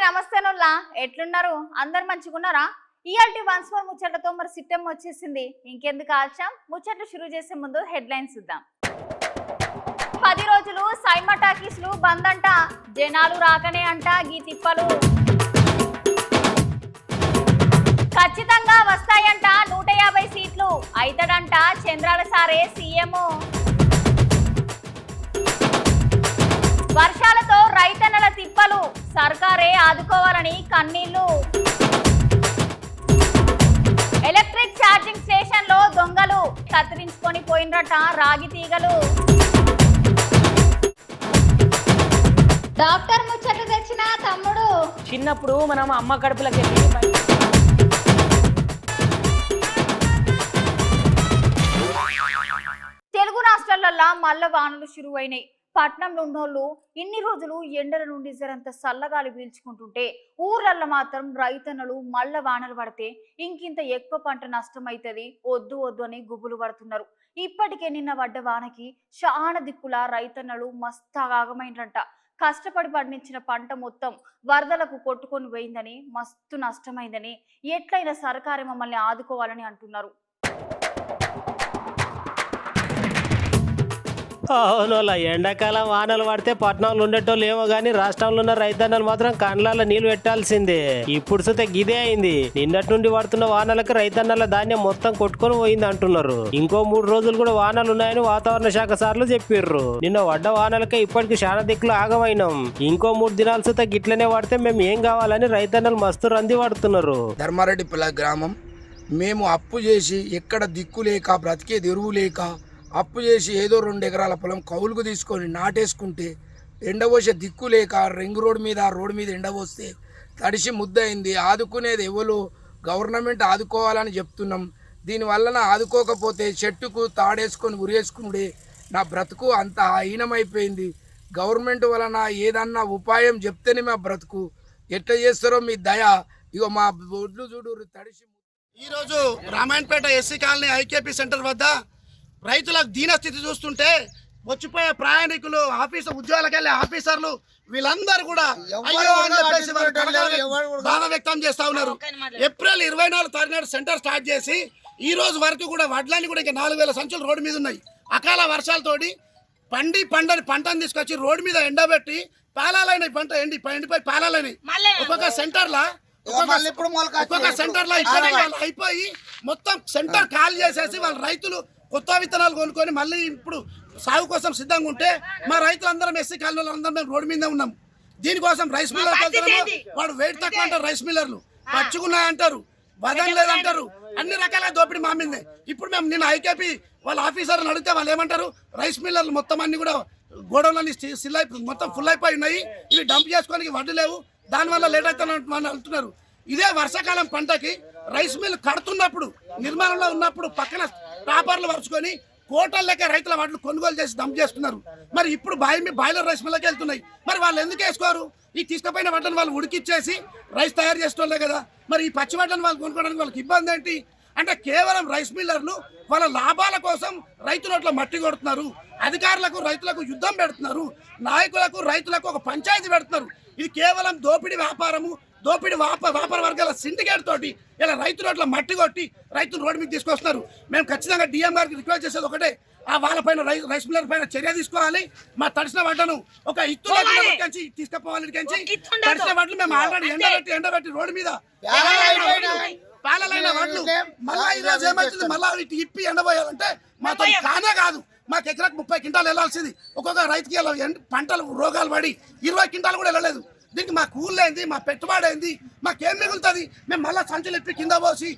నమస్తేనుల్లా ఎట్లున్నారు అందరు మంచిగున్నారా? ఇయాల్టి once more ముచ్చట్లతో మరి సిట్టం వచ్చేసింది. ఇంకెందుకు ఆలస్యం, ముచ్చట్లు షురూ చేసే ముందు హెడ్లైన్స్ చూద్దాం. 10 రోజులు సైమా టాకీస్లు బంద్ అంట, జనాలు రాకనే అంట గీ తిప్పలు. ఖచ్చితంగా వస్తాయంట 150 సీట్లు, అయితడంట చంద్రాల సారే సీఎం. వర్షాలతో రైతన్నల తిప్పలు, సర్కారే ఆదుకోవాలని కన్నీళ్లు. ఎలక్ట్రిక్ ఛార్జింగ్ స్టేషన్ లో దొంగలు, కత్తిరించుకొని పోయినరట రాగి తీగలు. డాక్టర్ ముచ్చట్లు తెచ్చిన తమ్ముడు, చిన్నప్పుడు మనం అమ్మ కడుపులకి వెళ్ళి తెలుగు రాష్ట్రాలల్లా మల్ల వానలు షురువైనాయి. పట్నంలో ఉన్నోళ్ళు ఇన్ని రోజులు ఎండల నుండి జరంత చల్లగాలి పీల్చుకుంటుంటే, ఊర్లల్లో మాత్రం రైతన్నలు మల్ల వానలు పడితే ఇంకింత ఎక్కువ పంట నష్టం అవుతుంది, వద్దు వద్దు అని గుబులు పడుతున్నారు. ఇప్పటికే నిన్న పడ్డ వానకి చాలా దిక్కుల రైతన్నలు మస్తు ఆగమైనరంట. కష్టపడి పండించిన పంట మొత్తం వరదలకు కొట్టుకొని పోయిందని, మస్తు నష్టమైందని, ఎట్లయినా సర్కారు మమ్మల్ని ఆదుకోవాలని అంటున్నారు. అవునోళ్ళ ఎండాకాలం వానలు పడితే పట్టణంలో ఉండేటోళ్ళు ఏమో గానీ రాష్ట్రంలో ఉన్న రైతన్నలు మాత్రం కండ్లాల నీళ్లు పెట్టాల్సిందే. ఇప్పుడు సుతే గిదే అయింది. నిన్నటి నుండి పడుతున్న వానలకు రైతన్నల ధాన్యం మొత్తం కొట్టుకొని పోయింది అంటున్నారు. ఇంకో 3 రోజులు కూడా వానలు ఉన్నాయని వాతావరణ శాఖ సార్లు చెప్పిర్రు. నిన్న పడ్డ వానలకే ఇప్పటికి చాలా దిక్కులు ఆగమైనాం. ఇంకో 3 దినాల సుతే గిట్లనే పడితే మేము ఏం కావాలని రైతన్నలు మస్తు రంది పడుతున్నారు. ధర్మారెడ్డిపల్ల గ్రామం. మేము అప్పు చేసి ఎక్కడ దిక్కు లేక బ్రతికేది ఎరువు లేక అప్పు చేసి ఏదో 2 ఎకరాల పొలం కౌలుకు తీసుకొని నాటేసుకుంటే ఎండబోసే దిక్కు లేక రింగ్ రోడ్ మీద ఎండబోస్తే తడిసి ముద్దయింది. ఆదుకునేది ఎవరు? గవర్నమెంట్ ఆదుకోవాలని చెప్తున్నాం. దీనివలన ఆదుకోకపోతే చెట్టుకు తాడేసుకొని ఉరేసుకుంటే నా బ్రతుకు అంత హీనమైపోయింది. గవర్నమెంట్ వలన ఏదన్నా ఉపాయం చెప్తేనే మా బ్రతుకు. ఎట్లా చేస్తారో మీ దయ. ఇగో మా ఒడ్లు చూడు తడిసి. ఈరోజు Ramayampet SC colony IKP centre వద్ద రైతులకు దీనస్థితి చూస్తుంటే వచ్చిపోయే ప్రయాణికులు, ఉద్యోగాలకు వెళ్ళే ఆఫీసర్లు వీళ్ళందరూ కూడా అయ్యో అని చెప్పేసి బాధ వ్యక్తం చేస్తా ఉన్నారు. ఏప్రిల్ 24 తారీఖు సెంటర్ స్టార్ట్ చేసి ఈ రోజు వరకు కూడా వడ్లన్నీ కూడా ఇంకా 4000 సంచులు రోడ్డు మీద ఉన్నాయి. అకాల వర్షాలతోటి పండని పంటను తీసుకొచ్చి రోడ్డు మీద ఎండబెట్టి పాలాలైన పంట ఎండిపోయి పాలాలైనవి. ఒక్కొక్క సెంటర్లో అయిపోయి మొత్తం సెంటర్ ఖాళీ చేసేసి వాళ్ళ రైతులు కొత్త విత్తనాలు కొనుక్కొని మళ్ళీ ఇప్పుడు సాగు కోసం సిద్ధంగా ఉంటే మా రైతులందరం ఎస్సీ కాలనీలో అందరం మేము రోడ్డు మీదే ఉన్నాం. దీనికోసం రైస్ మిల్లర్కి వెళ్తాము. వాడు వెయిట్ తక్కువ అంటారు, రైస్ మిల్లర్లు పచ్చుకున్నాయంటారు, బదం లేదంటారు, అన్ని రకాల దోపిడీ మా మీదే. ఇప్పుడు మేము నిన్న ఐకేపీ వాళ్ళ ఆఫీసర్లను అడిగితే వాళ్ళు ఏమంటారు, రైస్ మిల్లర్లు మొత్తం అన్ని కూడా గోడౌన్లన్నీ మొత్తం ఫుల్ అయిపోయి ఉన్నాయి, ఇవి డంప్ చేసుకోవడానికి వడ్డు లేవు, దానివల్ల లేట్ అవుతాను అంటున్నారు. ఇదే వర్షాకాలం పంటకి రైస్ మిల్ కడుతున్నప్పుడు నిర్మాణంలో ఉన్నప్పుడు పక్కన టాపర్లు వరుచుకొని కోటల లెక్క రైతుల వాటిని కొనుగోలు చేసి డంప్ చేస్తున్నారు. మరి ఇప్పుడు బాయిలర్ రైస్ మిల్లకి వెళ్తున్నాయి. మరి వాళ్ళు ఎందుకు వేసుకోరు? ఈ తీసుకుపోయిన వాటిని వాళ్ళు ఉడికిచ్చేసి రైస్ తయారు చేస్తుండే కదా. మరి ఈ పచ్చి వాటిని వాళ్ళు కొనుక్కోవడానికి వాళ్ళకి ఇబ్బంది ఏంటి? అంటే కేవలం రైస్ మిల్లర్లు వాళ్ళ లాభాల కోసం రైతులట్లో మట్టి కొడుతున్నారు. అధికారులకు రైతులకు యుద్ధం పెడుతున్నారు. నాయకులకు రైతులకు ఒక పంచాయతీ పెడుతున్నారు. ఇది కేవలం దోపిడీ వ్యాపారము, దోపిడీ వ్యాపార వర్గాల సిండికేట్ తోటి ఇలా రైతులట్లో మట్టి కొట్టి రైతులు రోడ్డు మీద తీసుకొస్తున్నారు. మేము ఖచ్చితంగా డిఎం గారికి రిక్వెస్ట్ చేసేది ఒకటే, వాళ్ళపైన రైస్ మిల్లర్ పైన చర్య తీసుకోవాలి. మా తడిసిన వడ్లను ఒక ఇత్తులకి తీసుకుపోవాలి. తడిసిన వడ్లు మేము ఆల్రెడీ ఎండబెట్టి రోడ్డు మీద పాలలైన వడ్లు మళ్ళా ఈరోజు ఏమవుతుంది, మళ్ళా ఇప్పి ఎండబోయాలంటే మాతో కానే కాదు. మాకు ఎకరాకు 30 క్వింటాలు వెళ్ళాల్సింది. ఒక్కొక్క రైతుకి పంటలు రోగాలు పడి 20 క్వింటాలు కూడా వెళ్ళలేదు. దీనికి మా కూళ్ళు ఏంది, మా పెట్టుబడి ఏంది, మాకేం మిగులుతుంది? మేము మళ్ళీ సంచులు ఇప్పి కింద పోసి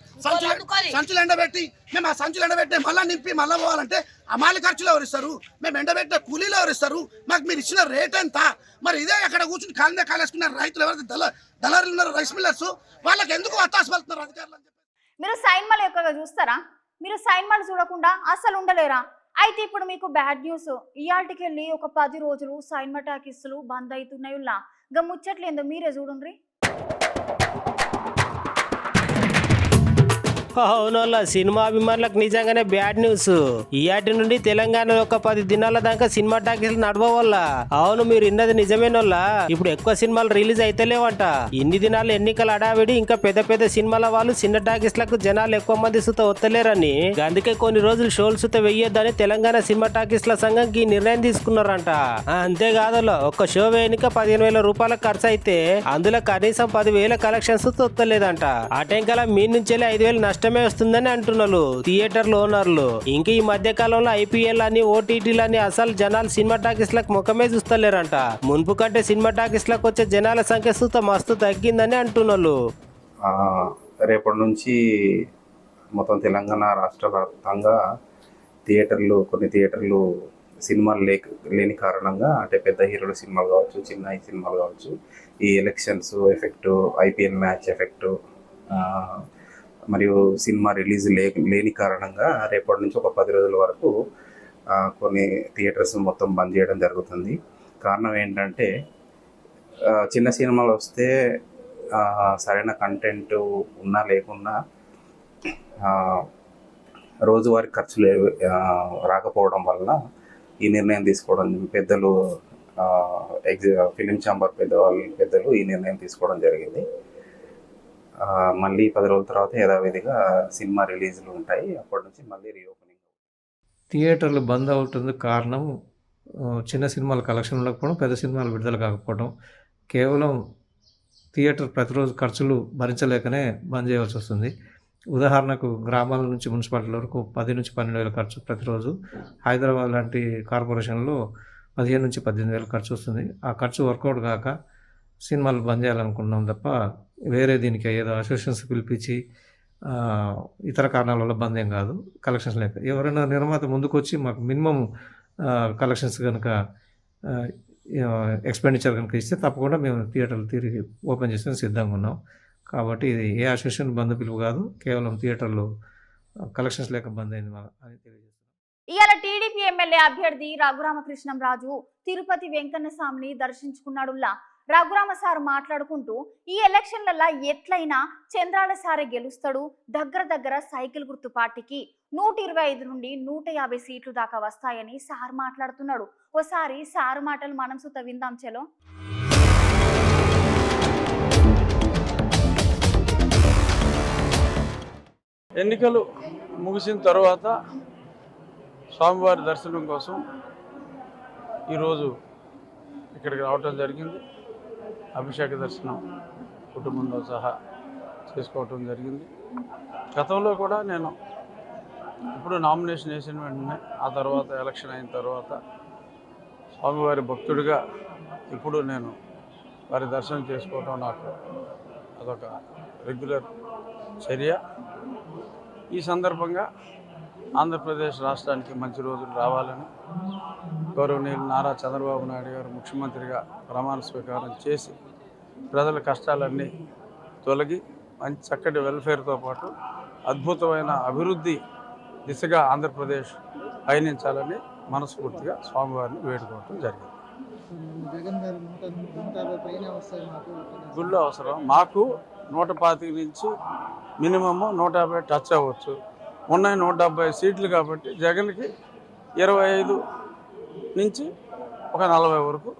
సంచులు ఎండబెట్టి మేము ఆ సంచులు ఎండబెట్టి మళ్ళీ నింపి మళ్ళీ పోవాలంటే అమాలి ఖర్చులు ఎవరిస్తారు? మేము ఎండబెట్టిన కూలీలు ఎవరిస్తారు? మాకు మీరు ఇచ్చిన రేట్ ఎంత? మరి ఇదే అక్కడ కూర్చుని కాలేసుకున్నారు రైతులు ఎవరైతే దళారులు ఉన్నారు రైస్ మిల్లర్స్, వాళ్ళకి ఎందుకు వత్తాసు పలుతున్నారు అధికారులు అని చెప్పి. మీరు సైన్మాలు ఎక్కువగా చూస్తారా? మీరు సైన్మాలు చూడకుండా అసలు ఉండలేరా? అయితే ఇప్పుడు మీకు బ్యాడ్ న్యూస్. ఇయాల్టికెళ్ళి ఒక 10 రోజులు సైన్మా టాకీస్లు బంద్ అవుతున్నాయుల్లా. గా ముచ్చట్లేందో మీరే చూడండి. అవునోళ్ళ సినిమా అభిమానులకు నిజంగానే బ్యాడ్ న్యూస్. ఇయాటి నుండి తెలంగాణలో ఒక 10 దినాల దాకా సినిమా టాకీలు నడవవల్ల. అవును, మీరు ఇన్నది నిజమేనోళ్ళ. ఇప్పుడు ఎక్కువ సినిమాలు రిలీజ్ అయితలేవంట. ఇన్ని దినాలు ఎన్నికల అడావిడి, ఇంకా పెద్ద పెద్ద సినిమాల వాళ్ళు చిన్న టాకీస్లకు జనాలు ఎక్కువ మంది సుత వత్తలేరని, అందుకే కొన్ని రోజులు షోలు సుత వెయ్యొద్దని తెలంగాణ సినిమా టాకీస్ల సంఘం ఈ నిర్ణయం తీసుకున్నారంట. అంతేకాదు, ఒక్క షో వేయనిక 15,000 రూపాయల ఖర్చు అయితే అందులో కనీసం 10,000 కలెక్షన్స్ వస్తలేదంట. ఆ టెంకల మీ నుంచి 5,000 నష్టమే వస్తుందని అంటున్నారు థియేటర్లు ఓనర్లు. ఇంక ఈ మధ్య కాలంలో ఐపీఎల్ అని, ఓటీటీలని అసలు జనాలు సినిమా టాకీస్లకు ముఖమే చూస్తలేరంట. మున్పు కంటే సినిమా టాకీస్లకు వచ్చే జనాల సంఖ్య సుత మస్తు తగ్గిందని అంటున్నారు. రేపటి నుంచి మొత్తం తెలంగాణ రాష్ట్ర వ్యాప్తంగా కొన్ని థియేటర్లు సినిమాలు లేని కారణంగా, అంటే పెద్ద హీరోల సినిమాలు కావచ్చు, చిన్న సినిమాలు కావచ్చు, ఈ elections effect, IPL match effect, మరియు సినిమా రిలీజ్ లేని కారణంగా రేపటి నుంచి ఒక 10 రోజుల వరకు కొన్ని థియేటర్స్ మొత్తం బంద్ చేయడం జరుగుతుంది. కారణం ఏంటంటే, చిన్న సినిమాలు వస్తే సరైన కంటెంట్ ఉన్నా లేకున్నా రోజువారీ ఖర్చులు రాకపోవడం వల్ల ఈ నిర్ణయం తీసుకోవడం పెద్దలు, ఫిలిం ఛాంబర్ పెద్దలు ఈ నిర్ణయం తీసుకోవడం జరిగింది. మళ్ళీ 10 రోజుల తర్వాత యథావిధిగా సినిమా రిలీజ్లు ఉంటాయి. అప్పటి నుంచి మళ్ళీ రీఓపెనింగ్. థియేటర్లు బంద్ అవుతుంది కారణం చిన్న సినిమాల కలెక్షన్ ఉండకపోవడం, పెద్ద సినిమాలు విడుదల కాకపోవడం. కేవలం థియేటర్ ప్రతిరోజు ఖర్చులు భరించలేకనే బంద్ చేయవలసి వస్తుంది. ఉదాహరణకు గ్రామాల నుంచి మున్సిపాలిటీల వరకు 10 నుంచి 12,000 ఖర్చు ప్రతిరోజు. హైదరాబాద్ లాంటి కార్పొరేషన్లో 15 నుంచి 18,000 ఖర్చు వస్తుంది. ఆ ఖర్చు వర్కౌట్ కాక సినిమాలు బంద్ చేయాలనుకున్నాం తప్ప వేరే దీనికి ఏదో అసోసియేషన్స్ పిలిపించి ఇతర కారణాల వల్ల బంద్ ఏం కాదు. కలెక్షన్స్ లేక ఎవరైనా నిర్మాత ముందుకు వచ్చి మాకు మినిమం కలెక్షన్స్ కనుక ఎక్స్పెండిచర్ కనుక ఇస్తే తప్పకుండా మేము థియేటర్లు తిరిగి ఓపెన్ చేస్తే సిద్ధంగా ఉన్నాం. కాబట్టి ఇది ఏ అసోసియేషన్ బంద్ పిలుపు కాదు, కేవలం థియేటర్లు కలెక్షన్స్ లేక బంద్ అయింది అని తెలియజేస్తున్నాం. ఇవాళ టీడీపీ ఎమ్మెల్యే అభ్యర్థి రఘురామకృష్ణంరాజు తిరుపతి వెంకన్న స్వామిని దర్శించుకున్నాడుల్లా. రఘురామ సార్ మాట్లాడుకుంటూ, ఈ ఎలక్షన్లలో ఎట్లయినా చంద్రాల సారే గెలుస్తాడు, దగ్గర సైకిల్ గుర్తు పార్టీకి 125 నుండి 150 సీట్లు దాకా వస్తాయని సార్ మాట్లాడుతున్నాడు. ఓసారి సార్ మాటలు మనం సుత విందాం చలో. ఎన్నికలు ముగిసిన తర్వాత స్వామివారి దర్శనం కోసం ఈరోజు ఇక్కడికి రావటం జరిగింది. అభిషేక దర్శనం కుటుంబంతో సహా చేసుకోవటం జరిగింది. గతంలో కూడా నేను ఇప్పుడు నామినేషన్ వేసిన వెంటనే, ఆ తర్వాత ఎలక్షన్ అయిన తర్వాత స్వామివారి భక్తుడిగా ఇప్పుడు నేను వారి దర్శనం చేసుకోవటం నాకు అదొక రెగ్యులర్ చర్య. ఈ సందర్భంగా ఆంధ్రప్రదేశ్ రాష్ట్రానికి మంచి రోజులు రావాలని గౌరవనీయులు నారా చంద్రబాబు నాయుడు గారు ముఖ్యమంత్రిగా ప్రమాణ స్వీకారం చేసి ప్రజల కష్టాలన్నీ తొలగి మంచి చక్కటి వెల్ఫేర్తో పాటు అద్భుతమైన అభివృద్ధి దిశగా ఆంధ్రప్రదేశ్ పయనించాలని మనస్ఫూర్తిగా స్వామివారిని వేడుకోవటం జరిగింది. గుళ్ళు అవసరం మాకు 125 నుంచి మినిమమ్ 150 టచ్ అవ్వచ్చు. ఉన్నాయి 170 సీట్లు కాబట్టి జగన్కి 25 నుంచి ఒక 40 వరకు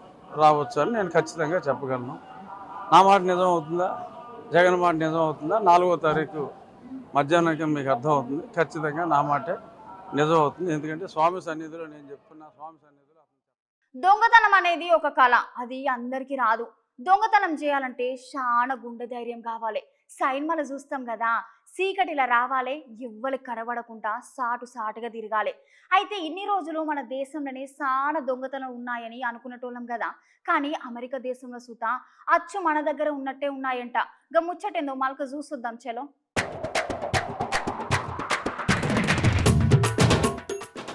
రావచ్చు అని నేను ఖచ్చితంగా చెప్పగలను. నా మాట నిజం అవుతుందా, జగన్ మాట నిజం అవుతుందా, 4వ తారీఖు మధ్యాహ్నానికి మీకు అర్థమవుతుంది. ఖచ్చితంగా నా మాటే నిజం అవుతుంది. ఎందుకంటే స్వామి సన్నిధిలో నేను చెప్తున్నా, స్వామి సన్నిధిలో. దొంగతనం అనేది ఒక కళ, అది అందరికీ రాదు. దొంగతనం చేయాలంటే చాలా గుండె ధైర్యం కావాలి. సైన్మాలు చూస్తాం కదా, సీకటిలా రావాలి, ఎవ్వరి కనబడకుండా సాటుగా తిరగాలి. అయితే ఇన్ని రోజులు మన దేశంలోనే చాలా దొంగతనం ఉన్నాయని అనుకునేటోళ్ళం కదా. కానీ అమెరికా దేశంలో సుత అచ్చు మన దగ్గర ఉన్నట్టే ఉన్నాయంట. ముచ్చటేందో మళ్ళీ చూసొద్దాం చలో.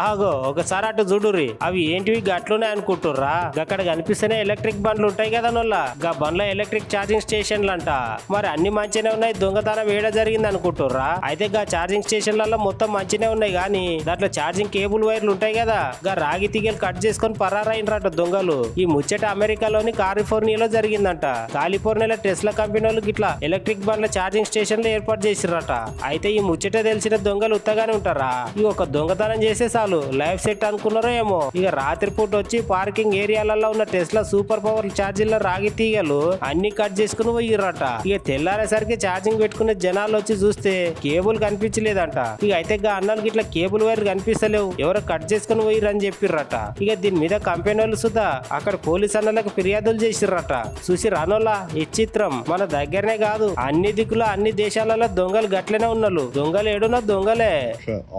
ఆగో ఒకసారి అటు చూడుర్రి, అవి ఏంటివి గట్లునే అనుకుంటుర్రా? అక్కడ కనిపిస్తేనే ఎలక్ట్రిక్ బండ్లు ఉంటాయి కదా నొల్లా, గా బండ్ల ఎలక్ట్రిక్ ఛార్జింగ్ స్టేషన్లు అంట. మరి అన్ని మంచినే ఉన్నాయి, దొంగతనం వేడ జరిగింది అనుకుంటుర్రా? అయితే గా ఛార్జింగ్ స్టేషన్లలో మొత్తం మంచినే ఉన్నాయి గానీ దాంట్లో ఛార్జింగ్ కేబుల్ వైర్లు ఉంటాయి కదా, గా రాగి తీగలు కట్ చేసుకొని పరారైనరట దొంగలు. ఈ ముచ్చట అమెరికాలోని కాలిఫోర్నియాలో జరిగిందంట. కాలిఫోర్నియాలో టెస్లా కంపెనీ వాళ్ళు గిట్లా ఎలక్ట్రిక్ బండ్ల ఛార్జింగ్ స్టేషన్లు ఏర్పాటు చేసిరట. అయితే ఈ ముచ్చట తెలిసిన దొంగలు ఉత్తగానే ఉంటారా? ఇక ఒక దొంగతనం చేసే చాలు లైఫ్ సెట్ అనుకున్నారో ఏమో. ఇక రాత్రిపూట వచ్చి పార్కింగ్ ఏరియాలలో ఉన్న టెస్లా సూపర్ పవర్ ఛార్జీల రాగి తీగలు అన్ని కట్ చేసుకుని పోయిర్రట. ఇక తెల్లారేసరికి ఛార్జింగ్ పెట్టుకునే జనాలు వచ్చి చూస్తే కేబుల్ కనిపించలేదంట. ఇక అయితే అన్నలకి ఇట్లా కేబుల్ వైర్ కనిపిస్తలేవు, ఎవరో కట్ చేసుకుని పోయిర్రు అని చెప్పిర్రట. ఇక దీని మీద కంపెనీ వాళ్ళు సుధా అక్కడ పోలీస్ అన్నలకు ఫిర్యాదులు చేసిర్రట. చూసి రానోలా ఈ చిత్రం మన దగ్గరనే కాదు, అన్ని దిక్కుల అన్ని దేశాలలో దొంగలు గట్లనే ఉన్నారు. దొంగలు ఏడున్నా దొంగలే.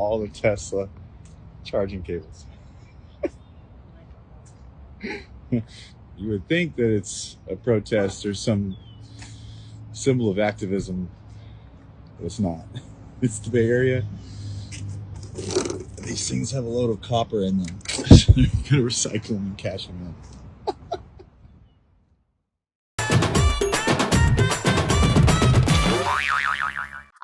All the Tesla charging cables. You would think that it's a protest or some symbol of activism, but it's not. It's the Bay Area. These things have a load of copper in them. So they're going to recycle them and cash them in.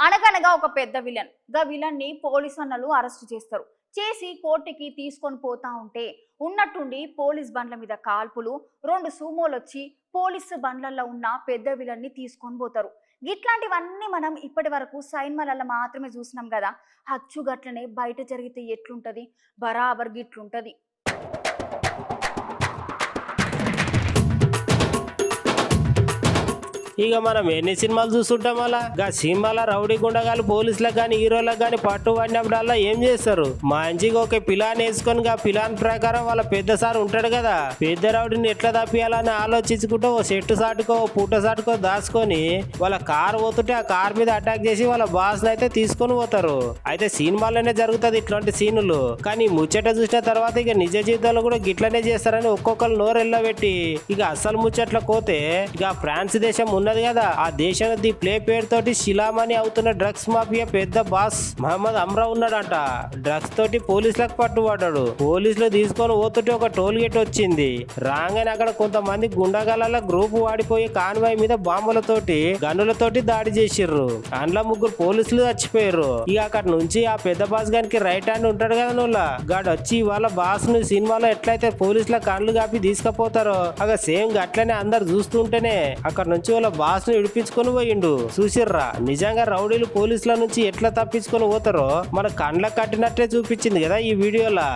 అనగనగా ఒక పెద్ద villain. గా villain ని police అన్నలు arrest చేస్తారు. చేసి కోర్టుకి తీసుకొని పోతా ఉంటే ఉన్నట్టుండి పోలీస్ బండ్ల మీద కాల్పులు, 2 సూమోలు వచ్చి పోలీసు బండ్లలో ఉన్న పెద్ద విలన్ ని తీసుకొని పోతారు. ఇట్లాంటివన్నీ మనం ఇప్పటి వరకు సైన్మాలలో మాత్రమే చూసినాం కదా. హచ్చు గట్లనే బయట జరిగితే ఎట్లుంటది, బరాబర్ గిట్లుంటది. ఇక మనం ఎన్ని సినిమాలు చూస్తుంటాం అలా. గా సినిమాల రౌడీ గుండగాలు పోలీసులకు గాని హీరోలకు గాని పట్టు పడినప్పుడల్లా ఏం చేస్తారు, మంచిగా ఒక పిలాన్ వేసుకొని గా పిలాన్ ప్రకారం వాళ్ళ పెద్ద సార్ ఉంటాడు కదా, పెద్ద రౌడీని ఎట్లా తప్పియాలని ఆలోచించుకుంటూ ఓ చెట్టు సాటుకో ఓ పుట్ట సాటుకో దాచుకొని వాళ్ళ కారు పోతుంటే ఆ కార్ మీద అటాక్ చేసి వాళ్ళ బాస్ అయితే తీసుకొని పోతారు. అయితే సినిమాలోనే జరుగుతుంది ఇట్లాంటి సీనులు. కానీ ముచ్చట చూసిన తర్వాత ఇక నిజ జీవితంలో కూడా గిట్లనే చేస్తారని ఒక్కొక్కరు నోరెళ్ళబెట్టి ఇక అసలు ముచ్చట్ల పోతే ఇక ఫ్రాన్స్ దేశం ఉన్నది కదా, ఆ దేశంలో ది ప్లే పేరు తోటి శిలామణి అవుతున్న డ్రగ్స్ మాఫియా పెద్ద బాస్ మహమ్మద్ అమ్రా ఉన్నాడంట. డ్రగ్స్ తోటి పోలీసులకు పట్టుబడ్డాడు. పోలీసులు తీసుకొని పోతుంటే ఒక టోల్ గేట్ వచ్చింది. రాగానే అక్కడ కొంతమంది గుండాగల గ్రూప్ వాడిపోయి కాన్వాయ్ మీద బాంబులతోటి గన్నులతోటి దాడి చేసిర్రు. అందులో 3 పోలీసులు చచ్చిపోయారు. ఇక అక్కడ నుంచి ఆ పెద్ద బాస్ గానికి రైట్ హ్యాండ్ ఉంటాడు కదా నోళ్ళ గాడు వచ్చి వాళ్ళ బాస్ ను సినిమాలో ఎట్లయితే పోలీసుల కళ్ళు కాపి తీసుకుపోతారో అక్కడ సేమ్ గట్లనే అందరు చూస్తుంటేనే అక్కడ నుంచి వాళ్ళ బాస్ ను విడిపించుకొని పోయిండు. చూసిర్రా, నిజంగా రౌడీలు పోలీసుల నుంచి ఎట్లా తప్పించుకొని పోతారో మన కండ్లకు కట్టినట్టే చూపించింది కదా ఈ వీడియోలా.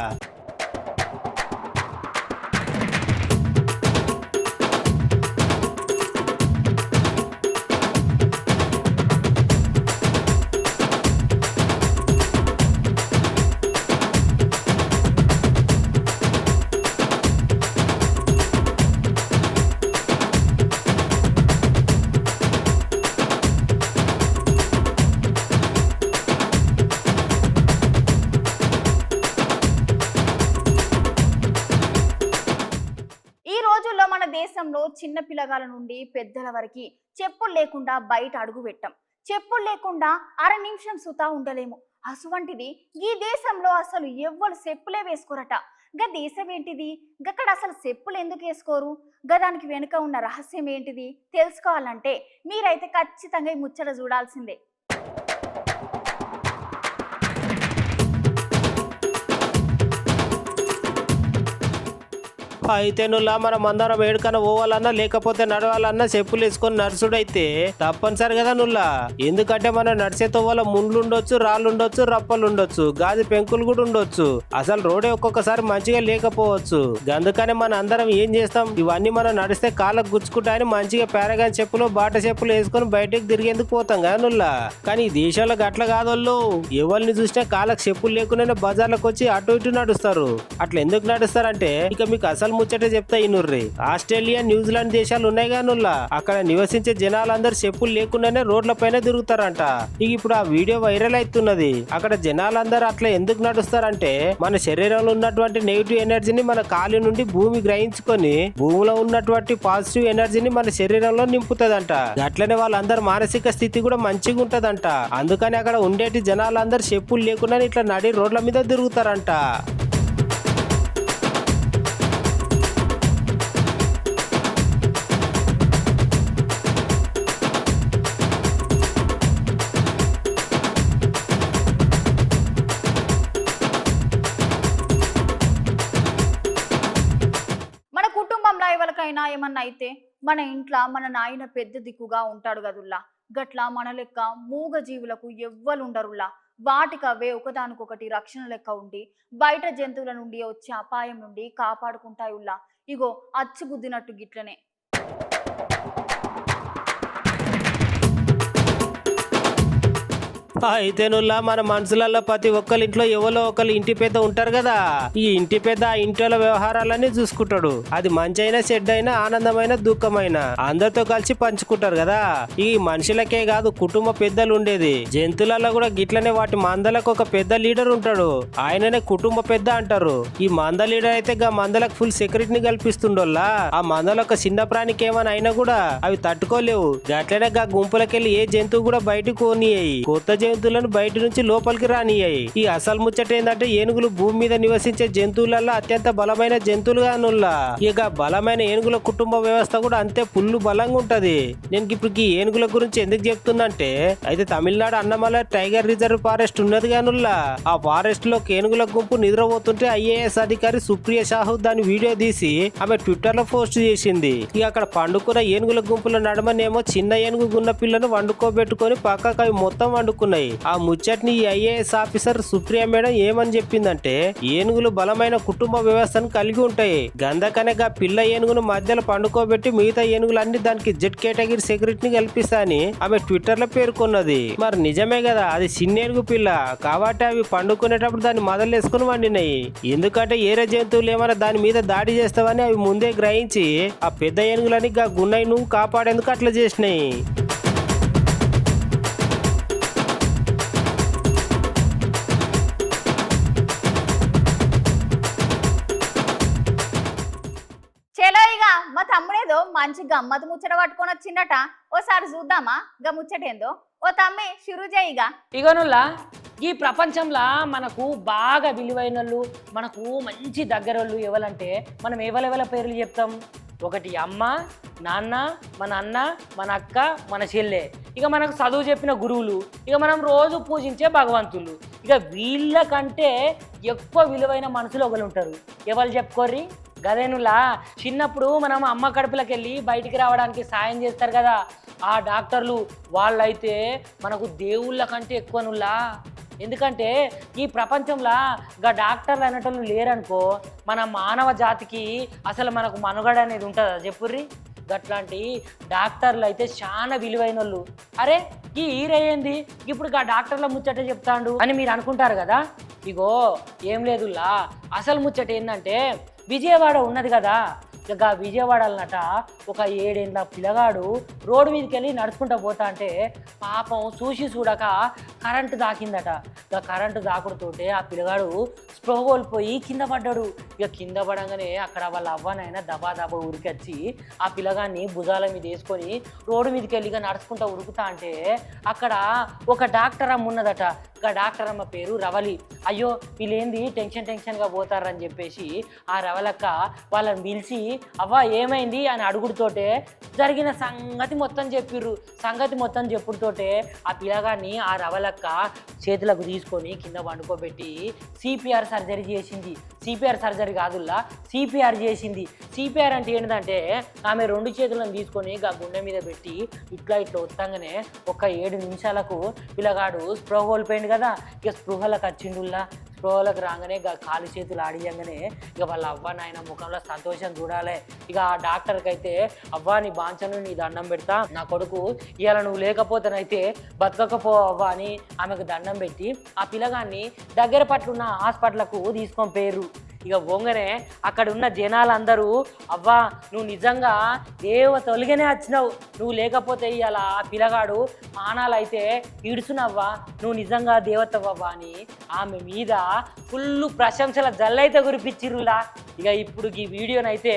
దేశంలో చిన్న పిల్లగాల నుండి పెద్దల వరకు చెప్పులు లేకుండా బయట అడుగు పెట్టాం. చెప్పులు లేకుండా అర నిమిషం సుతా ఉండలేము. అసువంటిది ఈ దేశంలో అసలు ఎవ్వరు చెప్పులే వేసుకోరట. గా దేశం ఏంటిది, గక్కడ అసలు చెప్పులు ఎందుకు వేసుకోరు, గదానికి వెనుక ఉన్న రహస్యం ఏంటిది తెలుసుకోవాలంటే మీరైతే ఖచ్చితంగా ఈ ముచ్చట చూడాల్సిందే. అయితే నువ్వులా మనం అందరం ఏడుకన్నా పోవాలన్నా లేకపోతే నడవాలన్నా చెప్పులు వేసుకొని నడుచుడైతే తప్పనిసరి కదా నువ్వులా. ఎందుకంటే మనం నడిచే తోవల ముండ్లు ఉండొచ్చు, రాళ్ళు ఉండొచ్చు, రప్పలు ఉండొచ్చు, గాజు పెంకులు కూడా ఉండొచ్చు. అసలు రోడే ఒక్కొక్కసారి మంచిగా లేకపోవచ్చు. అందుకనే మన అందరం ఏం చేస్తాం, ఇవన్నీ మనం నడిస్తే కాళ్ళకు గుచ్చుకుంటాయని మంచిగా పేరగాని చెప్పులు బాట చెప్పులు వేసుకొని బయటకు తిరిగేందుకు పోతాం కదా నువ్వులా. కానీ ఈ దేశంలో గట్ల కాదోళ్ళు, ఎవరిని చూసినా కాళ్ళకు చెప్పులు లేకుండానే బజార్లకు వచ్చి అటు ఇటు నడుస్తారు. అట్లా ఎందుకు నడుస్తారంటే ఇక మీకు అసలు ముచ్చట చెప్తా ఇనుర్రి. ఆస్ట్రేలియా, న్యూజిలాండ్ దేశాలు ఉన్నాయి గానుల్లా, అక్కడ నివసించే జనాలందరూ చెప్పులు లేకుండానే రోడ్ల పైన తిరుగుతారంట. ఇక ఇప్పుడు ఆ వీడియో వైరల్ అవుతున్నది. అక్కడ జనాలందరూ అట్లా ఎందుకు నడుస్తారంటే మన శరీరంలో ఉన్నటువంటి నెగిటివ్ ఎనర్జీని మన కాలి నుండి భూమి గ్రహించుకొని భూమిలో ఉన్నటువంటి పాజిటివ్ ఎనర్జీని మన శరీరంలో నింపుతుందంట. అట్లనే వాళ్ళందరూ మానసిక స్థితి కూడా మంచిగా ఉంటదంట. అందుకని అక్కడ ఉండేటి జనాలందరూ చెప్పులు లేకుండా ఇట్లా నడి రోడ్ల మీద తిరుగుతారంట. మన కుటుంబంలో ఎవరికైనా ఏమన్నా అయితే మన ఇంట్లో మన నాయన పెద్ద దిక్కుగా ఉంటాడు గదుల్లా. గట్లా మన లెక్క మూగ జీవులకు ఎవ్వలుండరుల్లా. వాటికి అవే ఒకదానికొకటి రక్షణ లెక్క ఉండి బయట జంతువుల నుండి వచ్చే అపాయం నుండి కాపాడుకుంటాయుల్లా. ఇగో అచ్చుగుద్దినట్టు గిట్లనే. అయితేనుల్లా మన మనసులలో ప్రతి ఒక్కరి ఇంట్లో ఎవరో ఒకరు ఇంటి పెద్ద ఉంటారు కదా. ఈ ఇంటి పెద్ద ఆ ఇంట్లో వ్యవహారాలన్నీ చూసుకుంటాడు. అది మంచి అయినా చెడ్డ అయినా ఆనందమైన దుఃఖమైన అందరితో కలిసి పంచుకుంటారు కదా. ఈ మనుషులకే కాదు కుటుంబ పెద్దలు ఉండేది. జంతువులలో కూడా గిట్లనే వాటి మందలకు ఒక పెద్ద లీడర్ ఉంటాడు. ఆయననే కుటుంబ పెద్ద అంటారు. ఈ మంద లీడర్ అయితే గా మందలకు ఫుల్ సెక్యూరిటీని కల్పిస్తుండోల్లా. ఆ మందలో ఒక చిన్న ప్రాణికి ఏమైనా అయినా కూడా అవి తట్టుకోలేవు. గట్లనే గా గుంపులకెళ్ళి ఏ జంతువు కూడా బయటకు పోనీయాయి. కొత్త జంతువులను బయట నుంచి లోపలికి రానియ్యాయి. ఈ అసలు ముచ్చట ఏంటంటే ఏనుగులు భూమి మీద నివసించే జంతువులలో అత్యంత బలమైన జంతువులుగానుల్లా. ఇక బలమైన ఏనుగుల కుటుంబ వ్యవస్థ కూడా అంతే ఫుల్ బలంగా ఉంటది. నేను ఇప్పుడు ఈ ఏనుగుల గురించి ఎందుకు చెప్తున్నంటే అయితే Tamil Nadu Annamalai tiger reserve forest ఉన్నది గానుల్లా. ఆ ఫారెస్ట్ లో ఏనుగుల గుంపు నిద్రపోతుంటే ఐఏఎస్ అధికారి సుప్రియ సాహు దాని వీడియో తీసి ఆమె ట్విట్టర్ లో పోస్ట్ చేసింది. ఇక అక్కడ పండుకున్న ఏనుగుల గుంపుల నడమనేమో చిన్న ఏనుగు గున్న పిల్లను వండుకోబెట్టుకొని పక్కకు అవి మొత్తం వండుకున్నాయి. ఆ ముచ్చట్ని ఈ ఐఏఎస్ ఆఫీసర్ సుప్రియ మేడం ఏమని చెప్పిందంటే ఏనుగులు బలమైన కుటుంబ వ్యవస్థను కలిగి ఉంటాయి. గందకనగా పిల్ల ఏనుగును మధ్యలో పండుకోబెట్టి మిగతా ఏనుగులన్నీ దానికి జెడ్ కేటగిరీ సెక్యూరిటీని కల్పిస్తాని ఆమె ట్విట్టర్ లో పేర్కొన్నది. మరి నిజమే కదా, అది చిన్న ఏనుగు పిల్ల కాబట్టి అవి పండుకునేటప్పుడు దాన్ని మొదలేసుకుని వండినాయి. ఎందుకంటే ఏరే జంతువులు ఏమైనా దాని మీద దాడి చేస్తావని అవి ముందే గ్రహించి ఆ పెద్ద ఏనుగులని గున్నయ్య నువ్వు కాపాడేందుకు అట్లా చేసినాయి. మా తమ్ముడేదో మంచి గమ్మత్ ముచ్చట పట్టుకొని వచ్చిందట. ఓసారి చూద్దామా గా ముచ్చటేందో. ఓ తమ్మి షురూ చేయిగా. ఇగోనుల్లా ఈ ప్రపంచంలో మనకు బాగా విలువైనోళ్ళు, మనకు మంచి దగ్గరోళ్ళు ఎవరంటే మనం ఎవరెవల పేర్లు చెప్తాం. ఒకటి అమ్మ, నాన్న, మన అన్న, మన అక్క, మన చెల్లె. ఇక మనకు చదువు చెప్పిన గురువులు, ఇక మనం రోజు పూజించే భగవంతులు. ఇక వీళ్ళకంటే ఎక్కువ విలువైన మనుషులు ఒకరు ఉంటారు. ఎవరు చెప్పుకోర్రి? గదేనులా చిన్నప్పుడు మనం అమ్మ కడుపులకు వెళ్ళి బయటికి రావడానికి సాయం చేస్తారు కదా ఆ డాక్టర్లు, వాళ్ళైతే మనకు దేవుళ్ళ కంటే ఎక్కువనులా. ఎందుకంటే ఈ ప్రపంచంలో గా డాక్టర్లు అనేటోళ్ళు లేరనుకో మన మానవ జాతికి అసలు మనకు మనుగడ అనేది ఉంటుందా చెప్పుర్రి? గట్లాంటి డాక్టర్లు అయితే చాలా విలువైన వాళ్ళు. అరే ఈ హీరయ్యింది ఇప్పుడు గా డాక్టర్ల ముచ్చట చెప్తాండు అని మీరు అనుకుంటారు కదా. ఇగో ఏం లేదులా, అసలు ముచ్చట ఏంటంటే విజయవాడ ఉన్నది కదా, ఇక విజయవాడలనట ఒక 7 ఏళ్ళ పిల్లగాడు రోడ్డు మీదకి వెళ్ళి నడుచుకుంటూ పోతా అంటే పాపం చూసి చూడక కరెంటు దాకిందట. ఇక కరెంటు దాకుడుతోటే ఆ పిల్లగాడు స్పృహ కోల్పోయి కింద పడ్డాడు. ఇక కింద పడంగానే అక్కడ వాళ్ళ అవ్వనైనా దబా దబా ఉరికొచ్చి ఆ పిల్లగాన్ని భుజాల మీద వేసుకొని రోడ్డు మీదకి వెళ్ళి ఇక నడుచుకుంటూ ఉరుకుతా అంటే అక్కడ ఒక డాక్టర్ అమ్మ ఉన్నదట. ఇక డాక్టర్ అమ్మ పేరు రవలి. అయ్యో వీళ్ళేంది టెన్షన్గా పోతారని చెప్పేసి ఆ రవలక్క వాళ్ళని పిలిచి అవ్వ ఏమైంది అని అడుగుడుతోటే జరిగిన సంగతి మొత్తం చెప్పిర్రు. సంగతి మొత్తం చెప్పుడుతోటే ఆ పిల్లగాన్ని ఆ రవలక్క చేతులకు తీసుకొని కింద వండుకోబెట్టి సిపిఆర్ సర్జరీ చేసింది. సిపిఆర్ సర్జరీ కాదుల్లా, సిపిఆర్ చేసింది. సిపిఆర్ అంటే ఏంటంటే ఆమె 2 చేతులను తీసుకొని ఆ గుండె మీద పెట్టి ఇట్లా వస్తాగానే ఒక 7 నిమిషాలకు పిల్లగాడు స్పృహ కోల్పోయింది కదా. ఇక స్పృహలకు వచ్చిండుల్లా. స్పృహలకు రాగానే ఇక కాలు చేతులు ఆడియంగానే ఇక వాళ్ళ అవ్వ నాయన ముఖంలో సంతోషం చూడాలి. ఇక ఆ డాక్టర్కి అయితే అవ్వ నీ బాంచను నీ దండం పెడతా, నా కొడుకు ఇవాళ నువ్వు లేకపోతేనైతే బతకకపో అవ్వ అని ఆమెకు దండం పెట్టి ఆ పిల్లగాన్ని దగ్గర పట్లున్న హాస్పిటల్కు తీసుకొని పోయారు. ఇక పోగానే అక్కడ ఉన్న జనాలందరూ అవ్వా నువ్వు నిజంగా దేవతలుగానే వచ్చినావు, నువ్వు లేకపోతే ఇలా ఆ పిల్లగాడు మానాలైతే ఈడుచునవ్వా, నువ్వు నిజంగా దేవతవ్వా అని ఆమె మీద ఫుల్ ప్రశంసల జల్లైతే కురిపించిర్రులా. ఇక ఇప్పుడు ఈ వీడియోనైతే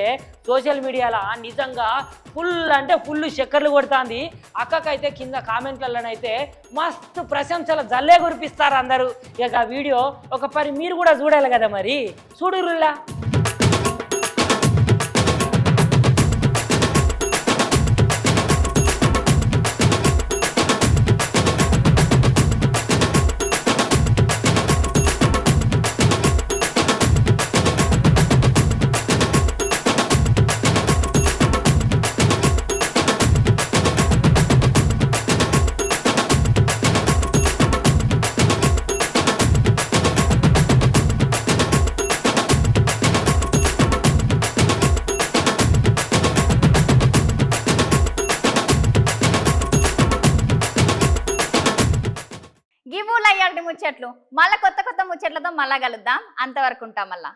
సోషల్ మీడియాలో నిజంగా ఫుల్ అంటే ఫుల్ చక్కర్లు కొడుతుంది. అక్కకైతే కింద కామెంట్లలోనైతే మస్తు ప్రశంసల జల్లే కురిపిస్తారు అందరూ. ఇక ఆ వీడియో ఒక పరి మీరు కూడా చూడాలి కదా, మరి చూడురులా. గివ్వులు అయ్యాల్టి ముచ్చట్లు మళ్ళా కొత్త కొత్త ముచ్చట్లతో మళ్ళా కలుద్దాం. అంతవరకు ఉంటాం మళ్ళా.